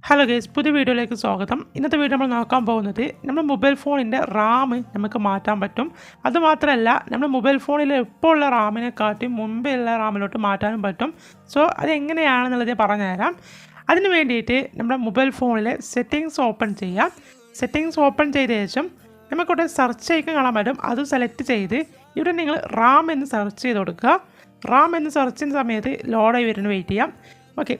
Hello guys, പുതിയ വീഡിയോയിലേക്ക് സ്വാഗതം. ഇന്നത്തെ വീഡിയോ നമ്മൾ നോക്കാൻ പോകുന്നത് നമ്മുടെ മൊബൈൽ ഫോണിൻ്റെ റാം നമുക്ക് മാറ്റാൻ പറ്റും. അതുമാത്രമല്ല, നമ്മുടെ മൊബൈൽ ഫോണിൽ ഇപ്പോൾ ഉള്ള റാമിനെക്കാട്ടി മുമ്പേ ഉള്ള റാമിലോട്ട് മാറ്റാനും പറ്റും. സോ അതെങ്ങനെയാണെന്നുള്ളത് ഞാൻ പറഞ്ഞുതരാം. അതിന് വേണ്ടിയിട്ട് നമ്മുടെ മൊബൈൽ ഫോണിലെ സെറ്റിങ്സ് ഓപ്പൺ ചെയ്യാം. സെറ്റിങ്സ് ഓപ്പൺ ചെയ്ത ശേഷം നമുക്കിവിടെ സെർച്ച് ഐക്കൺ കാണാൻ പറ്റും. അത് സെലക്ട് ചെയ്ത് ഇവിടെ നിങ്ങൾ റാം എന്ന് സെർച്ച് ചെയ്ത് കൊടുക്കുക. റാം എന്ന് സെർച്ച് ചെയ്യുന്ന സമയത്ത് ലോഡായി വരുന്ന വെയിറ്റ് ചെയ്യാം. ഓക്കെ,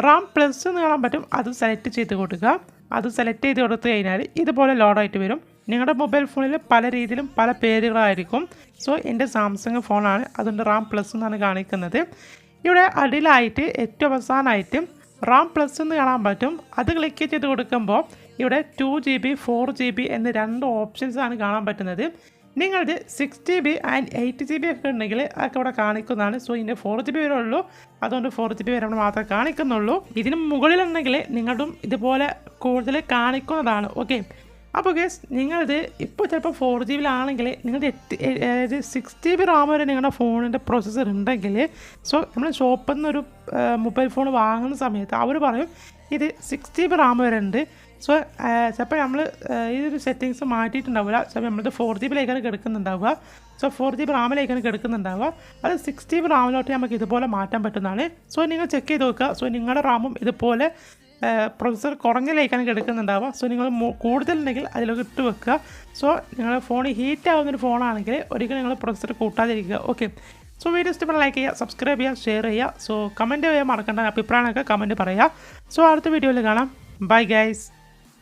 റാം പ്ലസ് എന്ന് കാണാൻ പറ്റും. അത് സെലക്ട് ചെയ്ത് കൊടുക്കുക. അത് സെലക്ട് ചെയ്ത് കൊടുത്തു കഴിഞ്ഞാൽ ഇതുപോലെ ലോഡായിട്ട് വരും. നിങ്ങളുടെ മൊബൈൽ ഫോണിൽ പല രീതിയിലും പല പേരുകളായിരിക്കും. സോ എൻ്റെ സാംസങ് ഫോണാണ്, അതുകൊണ്ട് റാം പ്ലസ് എന്നാണ് കാണിക്കുന്നത്. ഇവിടെ അടിയിലായിട്ട് ഏറ്റവും അവസാനമായിട്ട് റാം പ്ലസ് എന്ന് കാണാൻ പറ്റും. അത് ക്ലിക്ക് ചെയ്ത് കൊടുക്കുമ്പോൾ ഇവിടെ 2GB 4GB എന്ന രണ്ട് ഓപ്ഷൻസാണ് കാണാൻ പറ്റുന്നത്. നിങ്ങളത് 6GB ആൻഡ് 8GB ഒക്കെ ഉണ്ടെങ്കിൽ അതൊക്കെ ഇവിടെ കാണിക്കുന്നതാണ്. സോ ഇതിൻ്റെ 4GB വരെ ഉള്ളൂ, അതുകൊണ്ട് 4GB വരെ മാത്രമേ കാണിക്കുന്നുള്ളൂ. ഇതിന് മുകളിലുണ്ടെങ്കിൽ നിങ്ങളും ഇതുപോലെ കൂടുതൽ കാണിക്കുന്നതാണ്. ഓക്കെ, അപ്പോൾ ഗേസ് നിങ്ങളിത് ഇപ്പോൾ ചിലപ്പോൾ 4GB നിങ്ങളുടെ 6GB റാം വരെ നിങ്ങളുടെ ഫോണിൻ്റെ പ്രോസസ്സർ ഉണ്ടെങ്കിൽ, സോ നമ്മൾ ഷോപ്പിൽ നിന്നൊരു മൊബൈൽ ഫോൺ വാങ്ങുന്ന സമയത്ത് അവർ പറയും ഇത് 6GB റാം വരെ ഉണ്ട്. സോ ചിലപ്പോൾ നമ്മൾ ഇതൊരു സെറ്റിങ്സ് മാറ്റിയിട്ടുണ്ടാവില്ല. ചിലപ്പോൾ നമ്മളത് 4GB കിടക്കുന്നുണ്ടാവുക. So 4GB റാമിലേക്കാണ് കിടക്കുന്നുണ്ടാവുക. അത് 6GB റാമിലോട്ട് നമുക്ക് ഇതുപോലെ മാറ്റാൻ പറ്റുന്നതാണ്. സോ നിങ്ങൾ ചെക്ക് ചെയ്ത് നോക്കുക. സോ നിങ്ങളുടെ റാമും ഇതുപോലെ പ്രോസസ്സർ കുറഞ്ഞിലേക്കാണ് കിടക്കുന്നുണ്ടാവുക. സോ നിങ്ങൾ കൂടുതലുണ്ടെങ്കിൽ അതിലൊക്കെ ഇട്ട് വെക്കുക. സോ നിങ്ങളുടെ ഫോൺ ഹീറ്റ് ആവുന്നൊരു ഫോണാണെങ്കിൽ ഒരിക്കലും നിങ്ങൾ പ്രോസസ്സർ കൂട്ടാതിരിക്കുക. ഓക്കെ, സോ വീഡിയോ ഇഷ്ടപ്പെട്ടാൽ ലൈക്ക് ചെയ്യുക, സബ്സ്ക്രൈബ് ചെയ്യുക, ഷെയർ ചെയ്യുക. സോ കമൻറ്റ് ചെയ്യാൻ മറക്കേണ്ട, അഭിപ്രായമൊക്കെ കമൻറ്റ് പറയുക. സോ അടുത്ത വീഡിയോയിൽ കാണാം. Bye guys.